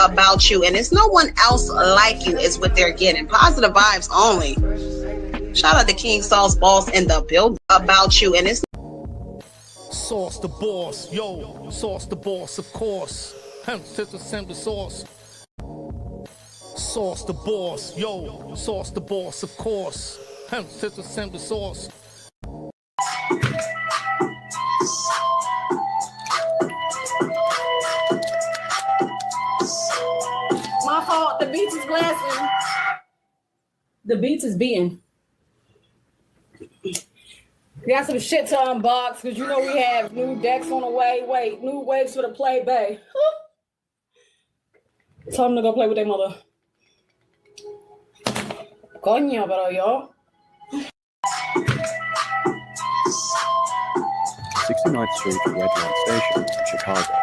about you, and it's no one else like you is what they're getting. Positive vibes only. Shout out to King Saul's boss in the build about you, and it's Sauce the boss, yo, sauce the boss, of course. Sister send the sauce. Sauce the boss, yo, sauce the boss, of course. Sister send the sauce. My fault, the beats is blasting. The beats is beating. We got some shit to unbox because you know we have new decks on the way. Wait, new waves for the play bay. Tell them to go play with their mother. Coño, pero yo. 69th Street Red Line Station, Chicago.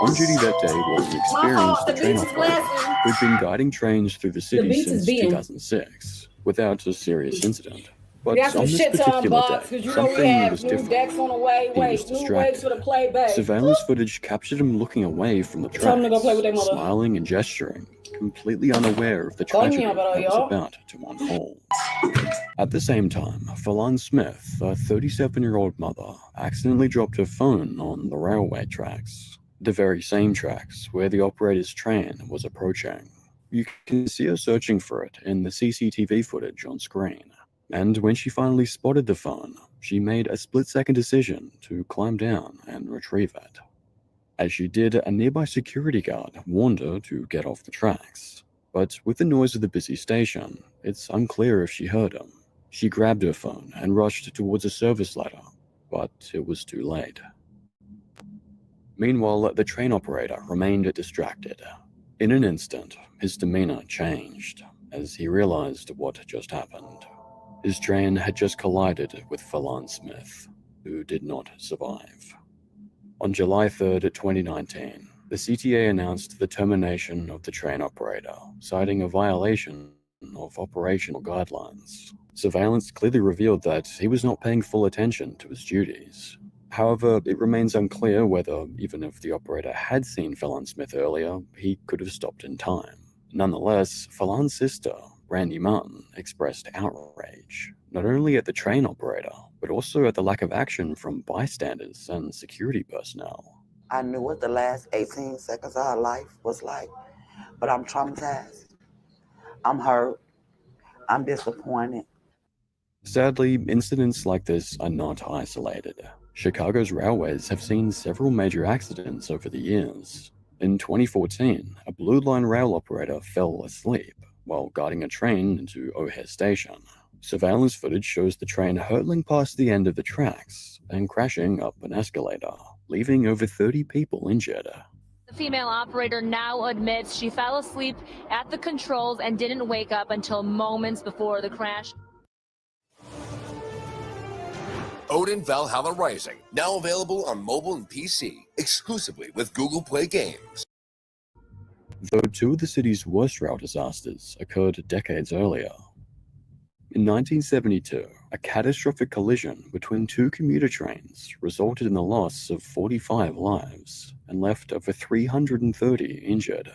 On duty that day was an experienced train operator who'd been guiding trains through the city since 2006 without a serious incident. But on this particular day, something was different. He was distracted. Surveillance footage captured him looking away from the tracks, smiling and gesturing, completely unaware of the tragedy that was about to unfold. At the same time, Fallon Smith, a 37-year-old mother, accidentally dropped her phone on the railway tracks, the very same tracks where the operator's train was approaching. You can see her searching for it in the CCTV footage on screen. And when she finally spotted the phone, she made a split-second decision to climb down and retrieve it. As she did, a nearby security guard warned her to get off the tracks. But with the noise of the busy station, it's unclear if she heard him. She grabbed her phone and rushed towards a service ladder, but it was too late. Meanwhile, the train operator remained distracted. In an instant, his demeanor changed as he realized what just happened. His train had just collided with Fallon Smith, who did not survive. On July 3rd, 2019, the CTA announced the termination of the train operator, citing a violation of operational guidelines. Surveillance clearly revealed that he was not paying full attention to his duties. However, it remains unclear whether, even if the operator had seen Fallon Smith earlier, he could have stopped in time. Nonetheless, Fallon's sister, Brandy Martin, expressed outrage, not only at the train operator, but also at the lack of action from bystanders and security personnel. I knew what the last 18 seconds of her life was like, but I'm traumatized. I'm hurt. I'm disappointed. Sadly, incidents like this are not isolated. Chicago's railways have seen several major accidents over the years. In 2014, a Blue Line rail operator fell asleep while guiding a train into O'Hare Station. Surveillance footage shows the train hurtling past the end of the tracks and crashing up an escalator, leaving over 30 people injured. The female operator now admits she fell asleep at the controls and didn't wake up until moments before the crash. Odin Valhalla Rising, now available on mobile and PC, exclusively with Google Play Games. Though two of the city's worst rail disasters occurred decades earlier. In 1972, a catastrophic collision between two commuter trains resulted in the loss of 45 lives and left over 330 injured.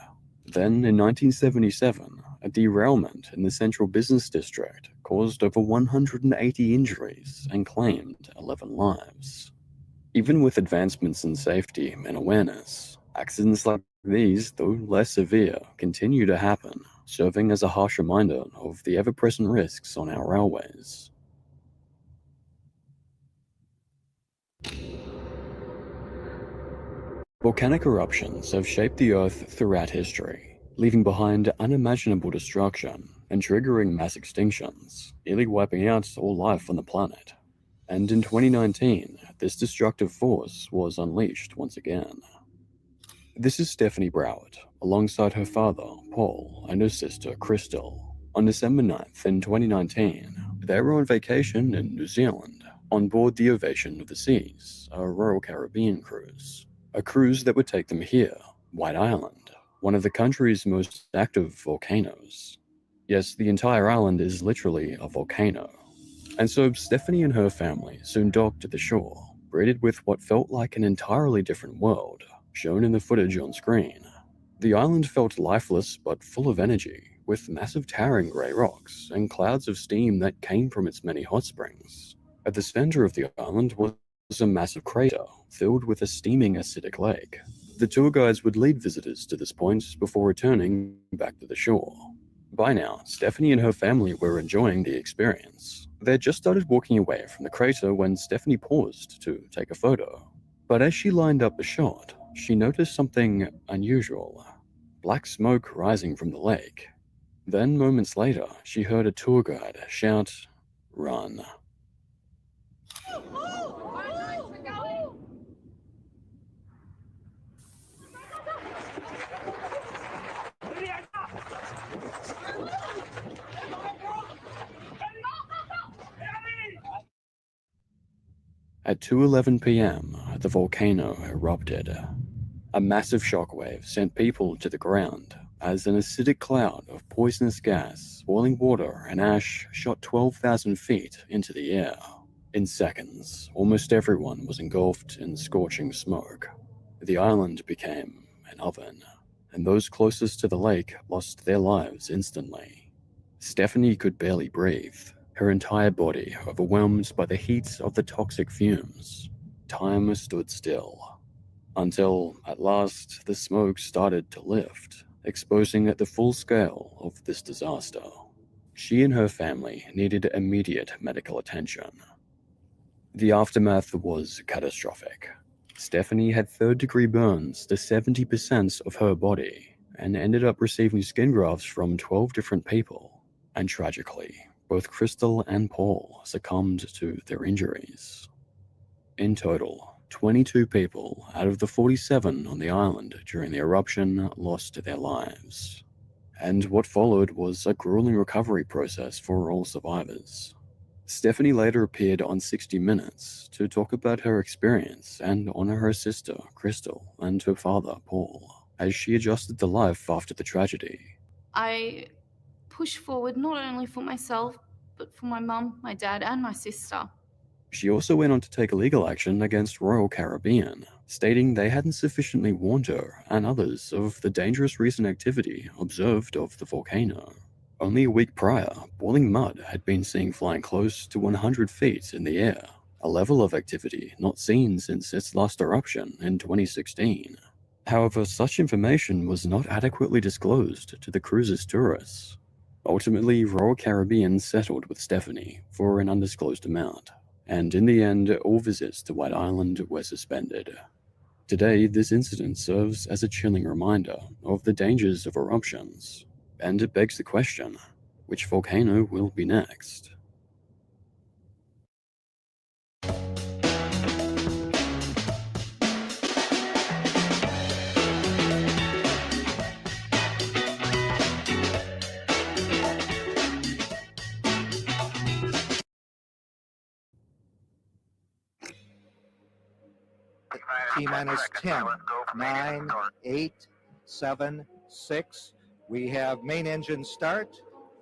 Then, in 1977, a derailment in the central business district caused over 180 injuries and claimed 11 lives. Even with advancements in safety and awareness, accidents like these, though less severe, continue to happen, serving as a harsh reminder of the ever-present risks on our railways. Volcanic eruptions have shaped the Earth throughout history, leaving behind unimaginable destruction and triggering mass extinctions, nearly wiping out all life on the planet. And in 2019, this destructive force was unleashed once again. This is Stephanie Broward, alongside her father, Paul, and her sister, Crystal. On December 9th in 2019, they were on vacation in New Zealand, on board the Ovation of the Seas, a Royal Caribbean cruise. A cruise that would take them here, White Island, one of the country's most active volcanoes. Yes, the entire island is literally a volcano. And so Stephanie and her family soon docked at the shore, greeted with what felt like an entirely different world, shown in the footage on screen. The island felt lifeless but full of energy, with massive towering grey rocks and clouds of steam that came from its many hot springs. At the center of the island was a massive crater filled with a steaming acidic lake. The tour guides would lead visitors to this point before returning back to the shore. By now, Stephanie and her family were enjoying the experience. They had just started walking away from the crater when Stephanie paused to take a photo. But as she lined up the shot, she noticed something unusual. Black smoke rising from the lake. Then, moments later, she heard a tour guide shout, "Run." At 2:11 p.m., the volcano erupted. A massive shockwave sent people to the ground as an acidic cloud of poisonous gas, boiling water, and ash shot 12,000 feet into the air. In seconds, almost everyone was engulfed in scorching smoke. The island became an oven, and those closest to the lake lost their lives instantly. Stephanie could barely breathe, her entire body overwhelmed by the heat of the toxic fumes. Time stood still. Until, at last, the smoke started to lift, exposing the full scale of this disaster. She and her family needed immediate medical attention. The aftermath was catastrophic. Stephanie had third-degree burns to 70% of her body and ended up receiving skin grafts from 12 different people. And tragically, both Crystal and Paul succumbed to their injuries. In total, 22 people out of the 47 on the island during the eruption lost their lives. And what followed was a grueling recovery process for all survivors. Stephanie later appeared on 60 Minutes to talk about her experience and honor her sister, Crystal, and her father, Paul, as she adjusted to life after the tragedy. I pushed forward not only for myself, but for my mum, my dad, and my sister. She also went on to take legal action against Royal Caribbean, stating they hadn't sufficiently warned her and others of the dangerous recent activity observed of the volcano. Only a week prior, boiling mud had been seen flying close to 100 feet in the air, a level of activity not seen since its last eruption in 2016. However, such information was not adequately disclosed to the cruise's tourists. Ultimately, Royal Caribbean settled with Stephanie for an undisclosed amount, and in the end, all visits to White Island were suspended. Today, this incident serves as a chilling reminder of the dangers of eruptions, and it begs the question, which volcano will be next? T-minus 10, 9, 8, 7, 6. We have main engine start.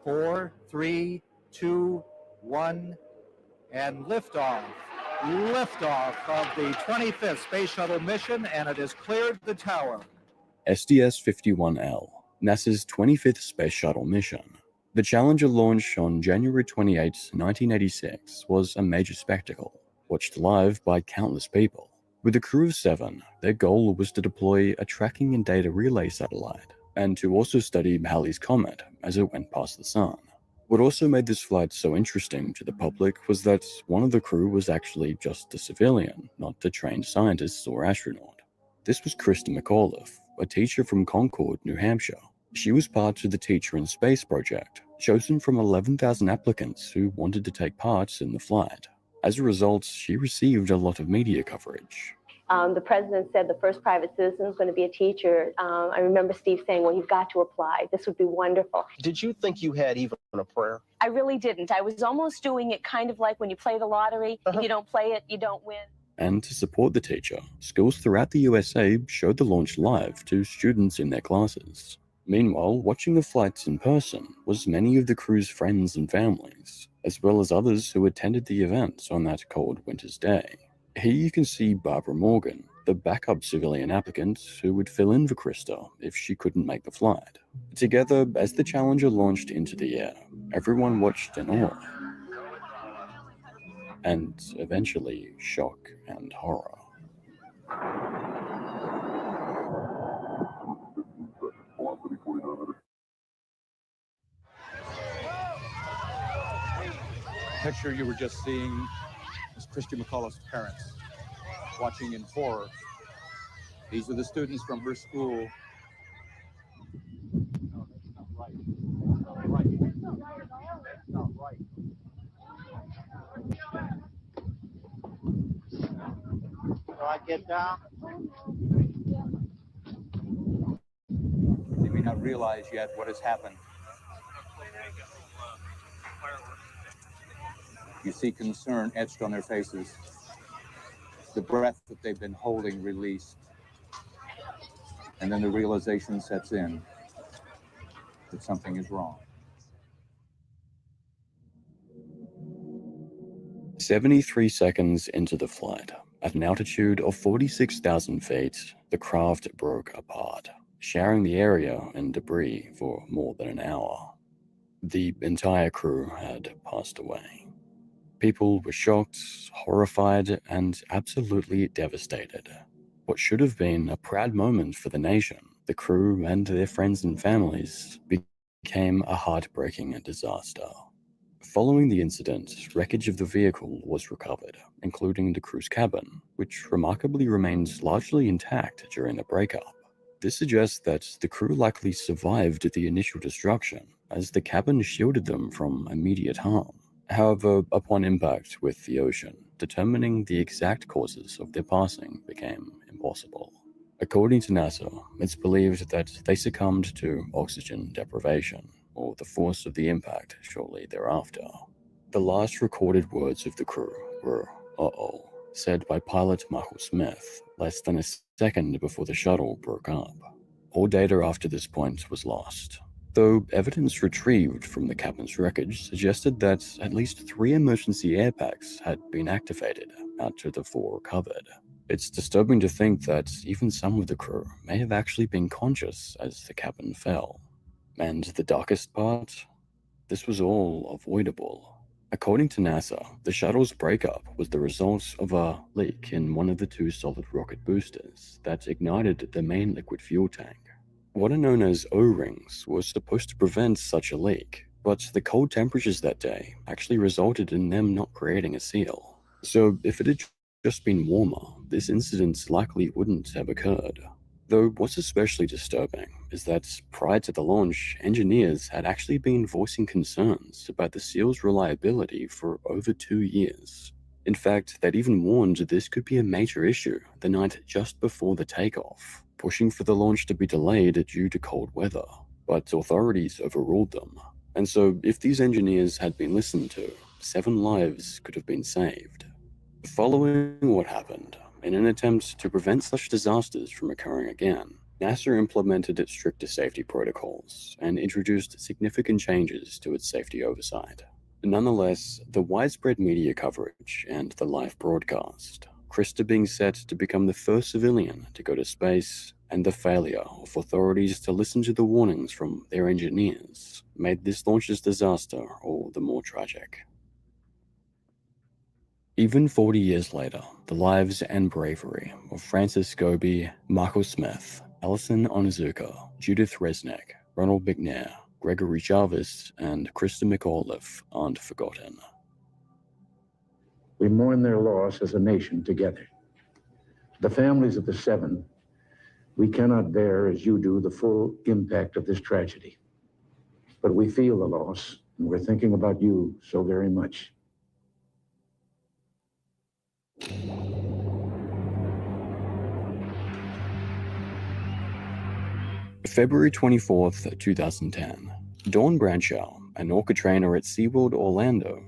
4, 3, 2, 1, and liftoff. Liftoff of the 25th Space Shuttle mission, and it has cleared the tower. STS-51L, NASA's 25th Space Shuttle mission. The Challenger launch on January 28, 1986 was a major spectacle, watched live by countless people. With a crew of 7, their goal was to deploy a tracking and data relay satellite, and to also study Halley's Comet as it went past the Sun. What also made this flight so interesting to the public was that one of the crew was actually just a civilian, not a trained scientist or astronaut. This was Krista McAuliffe, a teacher from Concord, New Hampshire. She was part of the Teacher in Space project, chosen from 11,000 applicants who wanted to take part in the flight. As a result, she received a lot of media coverage. The president said the first private citizen is going to be a teacher. I remember Steve saying, well, you've got to apply. This would be wonderful. Did you think you had even a prayer? I really didn't. I was almost doing it kind of like when you play the lottery. If you don't play it, you don't win. And to support the teacher, schools throughout the USA showed the launch live to students in their classes. Meanwhile, watching the flights in person was many of the crew's friends and families, as well as others who attended the event on that cold winter's day. Here you can see Barbara Morgan, the backup civilian applicant who would fill in for Krista if she couldn't make the flight. Together, as the Challenger launched into the air, everyone watched in awe, and eventually shock and horror. The picture you were just seeing is Christy McCullough's parents watching in horror. These are the students from her school. No, that's not right. That's not right. That's not right. Do I get down? They may not realize yet what has happened. You see concern etched on their faces. The breath that they've been holding released. And then the realization sets in that something is wrong. 73 seconds into the flight, at an altitude of 46,000 feet, the craft broke apart, showering the area in debris for more than an hour. The entire crew had passed away. People were shocked, horrified, and absolutely devastated. What should have been a proud moment for the nation, the crew and their friends and families, became a heartbreaking disaster. Following the incident, wreckage of the vehicle was recovered, including the crew's cabin, which remarkably remained largely intact during the breakup. This suggests that the crew likely survived the initial destruction, as the cabin shielded them from immediate harm. However, upon impact with the ocean, determining the exact causes of their passing became impossible. According to NASA, it's believed that they succumbed to oxygen deprivation, or the force of the impact shortly thereafter. The last recorded words of the crew were, "uh-oh," said by pilot Michael Smith, less than a second before the shuttle broke up. All data after this point was lost, though evidence retrieved from the cabin's wreckage suggested that at least 3 emergency air packs had been activated out of the 4 recovered. It's disturbing to think that even some of the crew may have actually been conscious as the cabin fell. And the darkest part? This was all avoidable. According to NASA, the shuttle's breakup was the result of a leak in one of the 2 solid rocket boosters that ignited the main liquid fuel tank. What are known as O-rings was supposed to prevent such a leak, but the cold temperatures that day actually resulted in them not creating a seal. So if it had just been warmer, this incident likely wouldn't have occurred. Though what's especially disturbing is that prior to the launch, engineers had actually been voicing concerns about the seal's reliability for over 2 years. In fact, they'd even warned this could be a major issue the night just before the takeoff, pushing for the launch to be delayed due to cold weather. But authorities overruled them. And so if these engineers had been listened to, 7 lives could have been saved. Following what happened, in an attempt to prevent such disasters from occurring again, NASA implemented stricter safety protocols and introduced significant changes to its safety oversight. Nonetheless, the widespread media coverage and the live broadcast, Krista being set to become the first civilian to go to space, and the failure of authorities to listen to the warnings from their engineers, made this launch's disaster all the more tragic. Even 40 years later, the lives and bravery of Francis Scobie, Michael Smith, Alison Onizuka, Judith Resnick, Ronald McNair, Gregory Jarvis, and Krista McAuliffe aren't forgotten. We mourn their loss as a nation together. The families of the 7, we cannot bear, as you do, the full impact of this tragedy. But we feel the loss, and we're thinking about you so very much. February 24th, 2010. Dawn Bradshaw, an orca trainer at SeaWorld Orlando,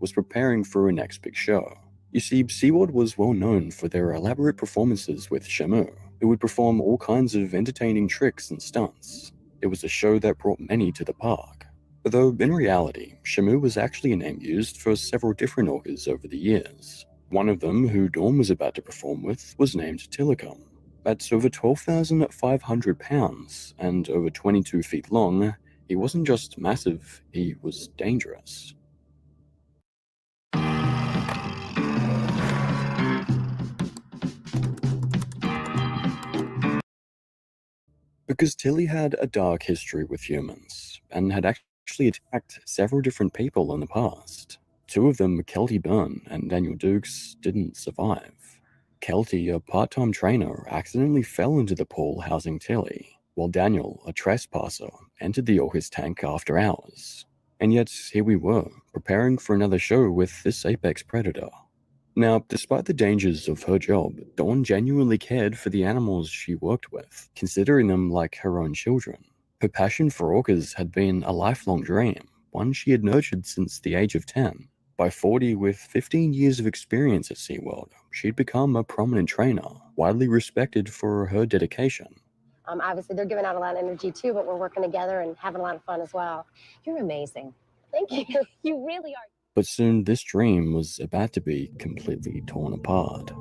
was preparing for her next big show. You see, SeaWorld was well known for their elaborate performances with Shamu, who would perform all kinds of entertaining tricks and stunts. It was a show that brought many to the park. Though in reality, Shamu was actually a name used for several different orcas over the years. One of them, who Dawn was about to perform with, was named Tillicum. At over 12,500 pounds and over 22 feet long, he wasn't just massive, he was dangerous. Because Tilly had a dark history with humans, and had actually attacked several different people in the past. Two of them, Kelty Byrne and Daniel Dukes, didn't survive. Kelty, a part-time trainer, accidentally fell into the pool housing Tilly, while Daniel, a trespasser, entered the Orcus tank after hours. And yet, here we were, preparing for another show with this apex predator. Now, despite the dangers of her job, Dawn genuinely cared for the animals she worked with, considering them like her own children. Her passion for orcas had been a lifelong dream, one she had nurtured since the age of 10. By 40, with 15 years of experience at SeaWorld, she'd become a prominent trainer, widely respected for her dedication. Obviously, they're giving out a lot of energy too, but we're working together and having a lot of fun as well. You're amazing. Thank you. You really are. But soon this dream was about to be completely torn apart.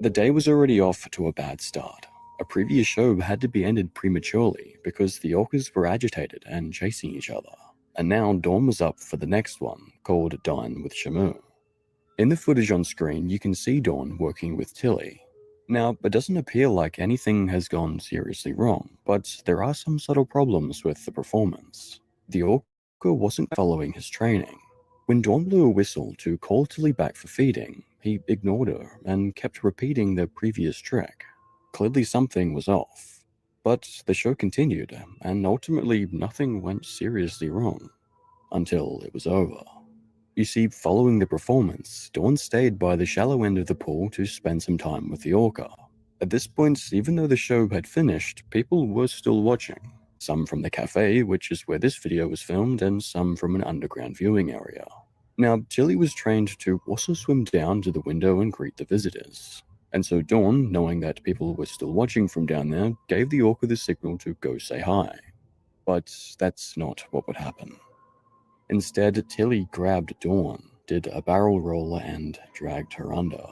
The day was already off to a bad start. A previous show had to be ended prematurely because the orcas were agitated and chasing each other. And now Dawn was up for the next one, called Dine with Shamu. In the footage on screen, you can see Dawn working with Tilly. Now, it doesn't appear like anything has gone seriously wrong, but there are some subtle problems with the performance. The orca wasn't following his training. When Dawn blew a whistle to call Tilly back for feeding, he ignored her and kept repeating the previous trick. Clearly something was off. But the show continued, and ultimately nothing went seriously wrong. Until it was over. You see, following the performance, Dawn stayed by the shallow end of the pool to spend some time with the orca. At this point, even though the show had finished, people were still watching. Some from the cafe, which is where this video was filmed, and some from an underground viewing area. Now, Tilly was trained to also swim down to the window and greet the visitors. And so Dawn, knowing that people were still watching from down there, gave the orca the signal to go say hi. But that's not what would happen. Instead, Tilly grabbed Dawn, did a barrel roll, and dragged her under.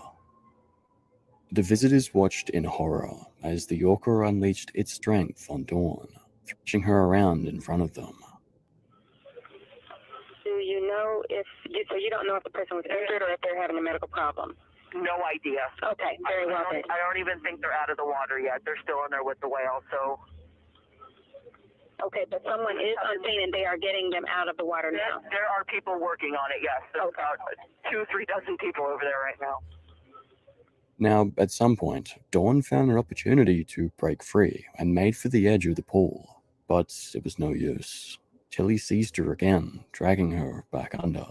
The visitors watched in horror as the orca unleashed its strength on Dawn, thrashing her around in front of them. Do you know so you don't know if the person was injured or if they're having a medical problem? No idea. Okay, very well then. I don't even think they're out of the water yet. They're still in there with the whale, so... Okay, but someone is on scene and they are getting them out of the water now. There are people working on it, yes. There's about 2-3 dozen people over there right now. Now, at some point, Dawn found an opportunity to break free and made for the edge of the pool, but it was no use. Tilly seized her again, dragging her back under.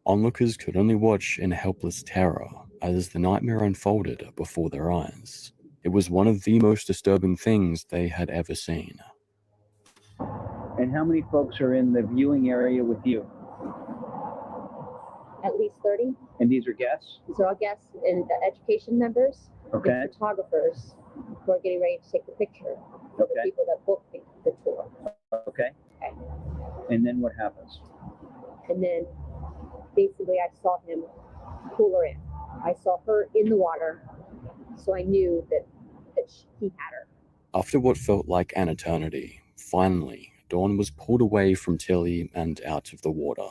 Onlookers could only watch in helpless terror as the nightmare unfolded before their eyes. It was one of the most disturbing things they had ever seen. And how many folks are in the viewing area with you? At least 30. And these are guests? These are all guests and education members, Okay. and photographers who are getting ready to take the picture for the people that booked the tour. Okay. And then what happens? And then basically I saw him pull her in. I saw her in the water, so I knew that he had her. After what felt like an eternity, finally, Dawn was pulled away from Tilly and out of the water.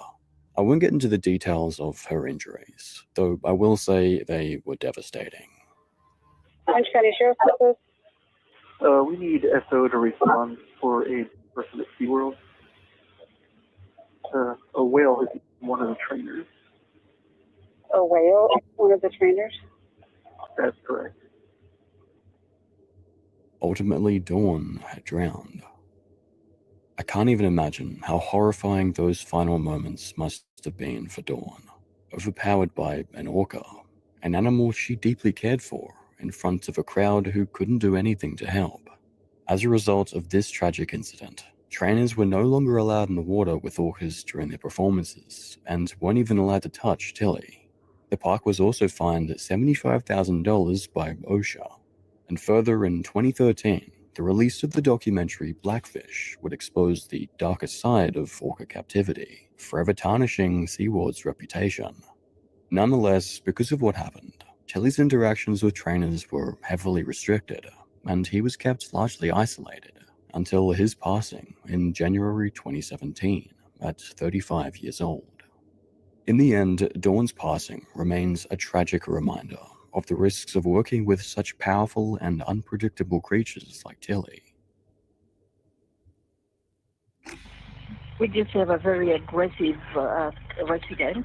I won't get into the details of her injuries, though I will say they were devastating. Orange County Sheriff's Office. We need SO to respond for a person at SeaWorld. A whale is one of the trainers. A whale, one of the trainers? That's correct. Ultimately, Dawn had drowned. I can't even imagine how horrifying those final moments must have been for Dawn, overpowered by an orca, an animal she deeply cared for, in front of a crowd who couldn't do anything to help. As a result of this tragic incident, trainers were no longer allowed in the water with orcas during their performances, and weren't even allowed to touch Tilly. The park was also fined $75,000 by OSHA. And further, in 2013, the release of the documentary Blackfish would expose the darker side of orca captivity, forever tarnishing SeaWorld's reputation. Nonetheless, because of what happened, Kelly's interactions with trainers were heavily restricted, and he was kept largely isolated until his passing in January 2017 at 35 years old. In the end, Dawn's passing remains a tragic reminder of the risks of working with such powerful and unpredictable creatures like Tilly. We just have a very aggressive resident,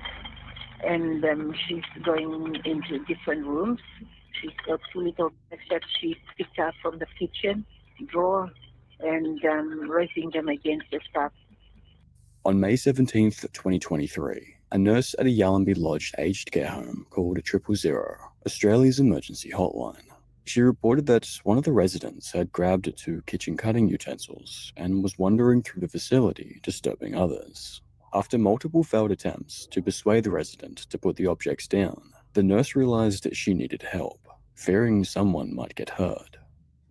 and she's going into different rooms. She's got two little bags that she picked up from the kitchen drawer and raising them against the stuff. On May 17th, 2023, a nurse at a Yallambee Lodge aged care home called 000, Australia's emergency hotline. She reported that one of the residents had grabbed two kitchen cutting utensils and was wandering through the facility, disturbing others. After multiple failed attempts to persuade the resident to put the objects down, the nurse realized that she needed help, fearing someone might get hurt.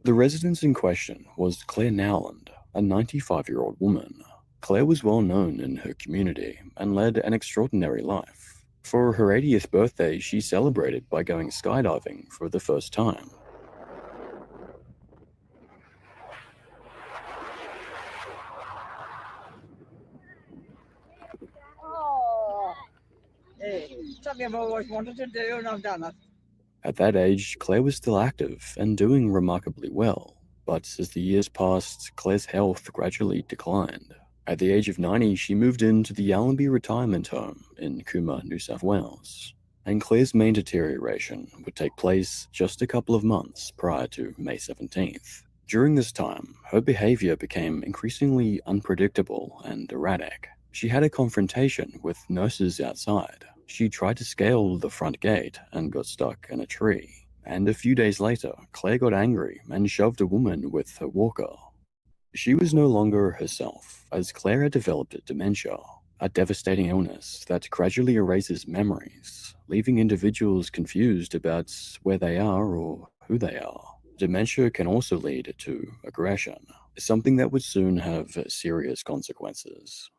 The resident in question was Claire Nowland, a 95-year-old woman. Claire was well known in her community and led an extraordinary life. For her 80th birthday, she celebrated by going skydiving for the first time. Hey, something I've always wanted to do, and I've done it. At that age, Claire was still active and doing remarkably well, but as the years passed, Claire's health gradually declined. At the age of 90, she moved into the Yallambee Retirement Home in Cooma, New South Wales, and Claire's main deterioration would take place just a couple of months prior to May 17th. During this time, her behavior became increasingly unpredictable and erratic. She had a confrontation with nurses outside. She tried to scale the front gate and got stuck in a tree. And a few days later, Claire got angry and shoved a woman with her walker. She was no longer herself, as Claire had developed dementia, a devastating illness that gradually erases memories, leaving individuals confused about where they are or who they are. Dementia can also lead to aggression, something that would soon have serious consequences.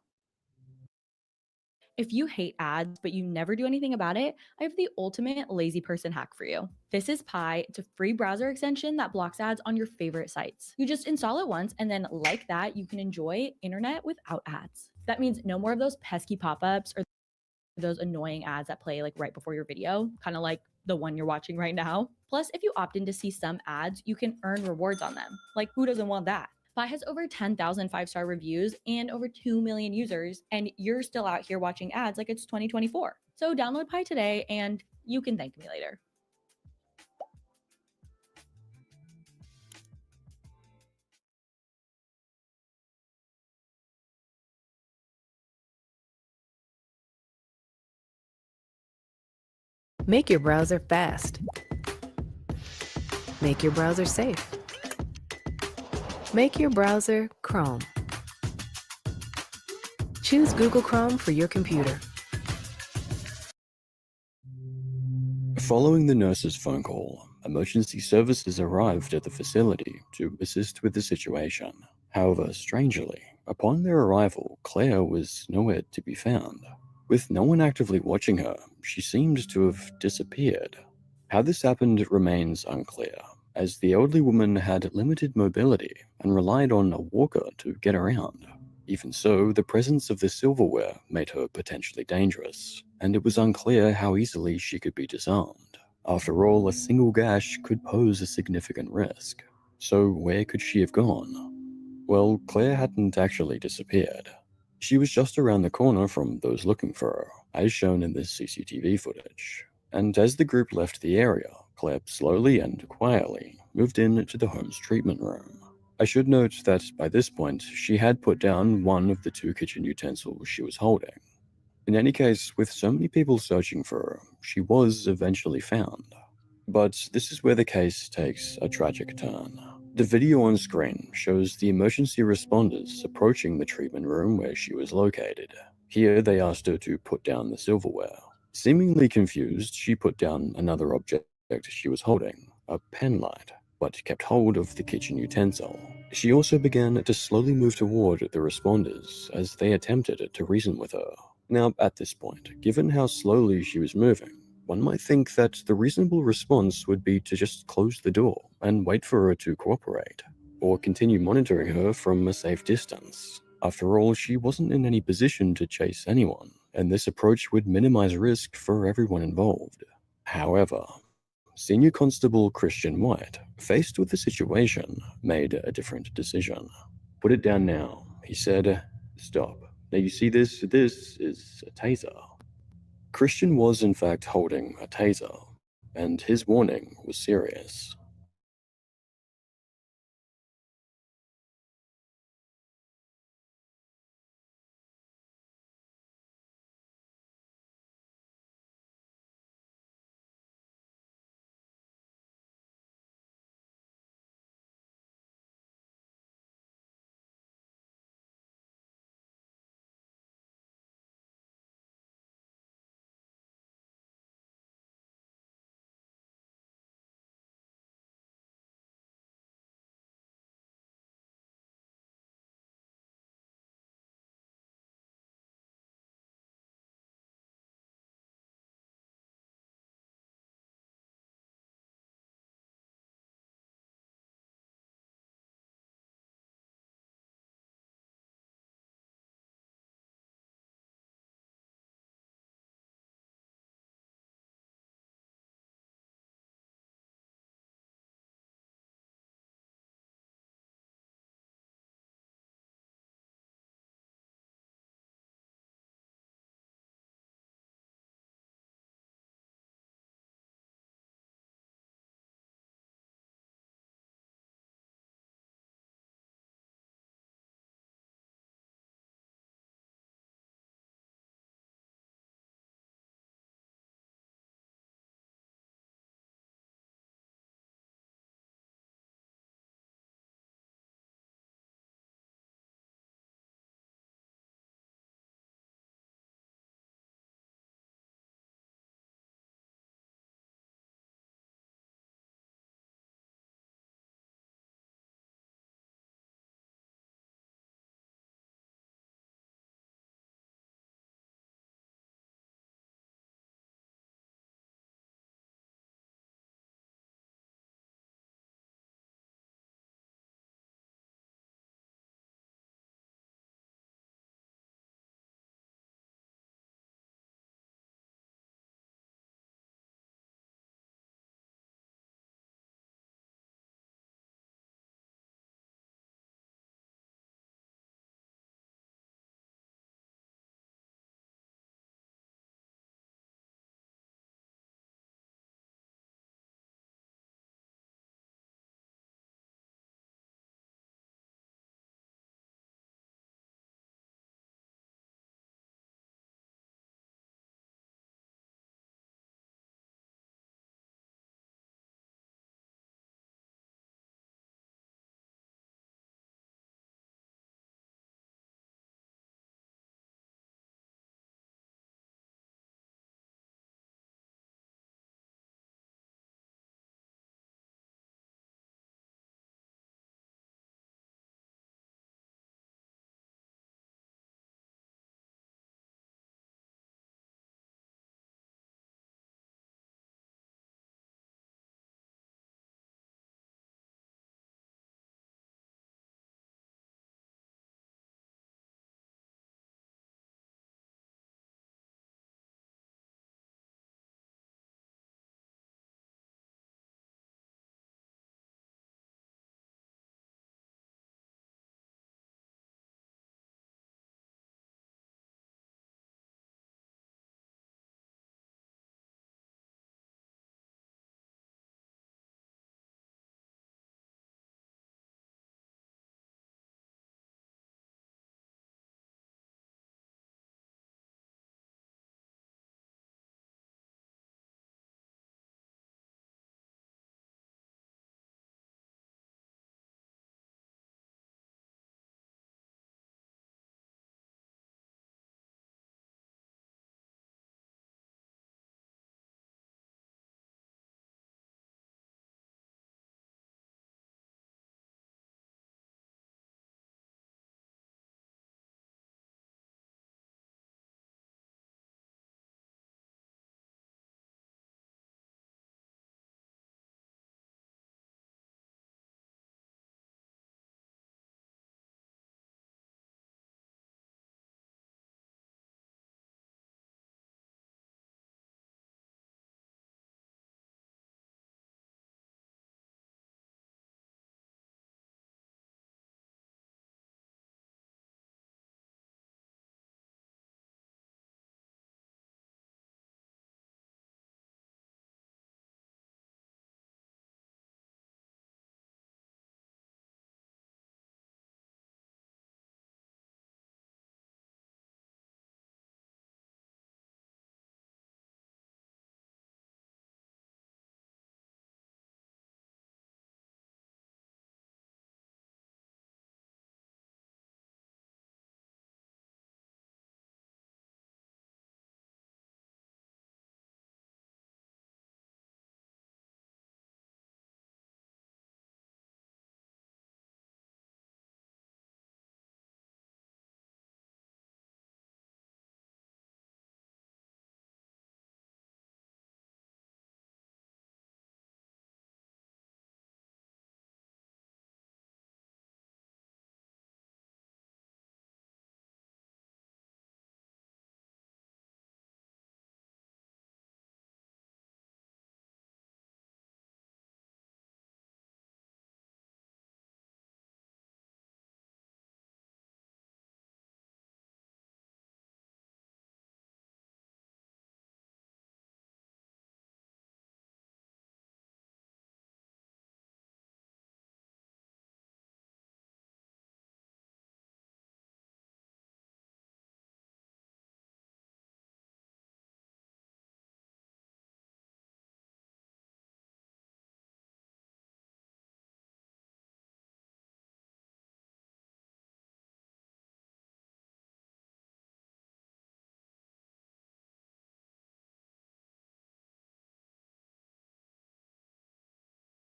If you hate ads, but you never do anything about it, I have the ultimate lazy person hack for you. This is Pi. It's a free browser extension that blocks ads on your favorite sites. You just install it once, and then like that, you can enjoy internet without ads. That means no more of those pesky pop-ups or those annoying ads that play like right before your video, kind of like the one you're watching right now. Plus, if you opt in to see some ads, you can earn rewards on them. Like, who doesn't want that? Pi has over 10,000 5-star reviews and over 2 million users, and you're still out here watching ads like it's 2024. So download Pi today, and you can thank me later. Make your browser fast. Make your browser safe. Make your browser Chrome. Choose Google Chrome for your computer. Following the nurse's phone call, emergency services arrived at the facility to assist with the situation. However, strangely, upon their arrival, Claire was nowhere to be found. With no one actively watching her, she seemed to have disappeared. How this happened remains unclear, as the elderly woman had limited mobility and relied on a walker to get around. Even so, the presence of the silverware made her potentially dangerous, and it was unclear how easily she could be disarmed. After all, a single gash could pose a significant risk. So where could she have gone? Well, Claire hadn't actually disappeared. She was just around the corner from those looking for her, as shown in this CCTV footage. And as the group left the area, Claire slowly and quietly moved into the home's treatment room. I should note that by this point, she had put down one of the two kitchen utensils she was holding. In any case, with so many people searching for her, she was eventually found. But this is where the case takes a tragic turn. The video on screen shows the emergency responders approaching the treatment room where she was located. Here, they asked her to put down the silverware. Seemingly confused, she put down another object she was holding, a pen light, but kept hold of the kitchen utensil. She also began to slowly move toward the responders as they attempted to reason with her. Now, at this point, given how slowly she was moving, one might think that the reasonable response would be to just close the door and wait for her to cooperate, or continue monitoring her from a safe distance. After all, she wasn't in any position to chase anyone, and this approach would minimize risk for everyone involved. However, Senior Constable Christian White, faced with the situation, made a different decision. "Put it down now," he said. "Stop. Now you see this? This is a taser." Christian was in fact holding a taser, and his warning was serious.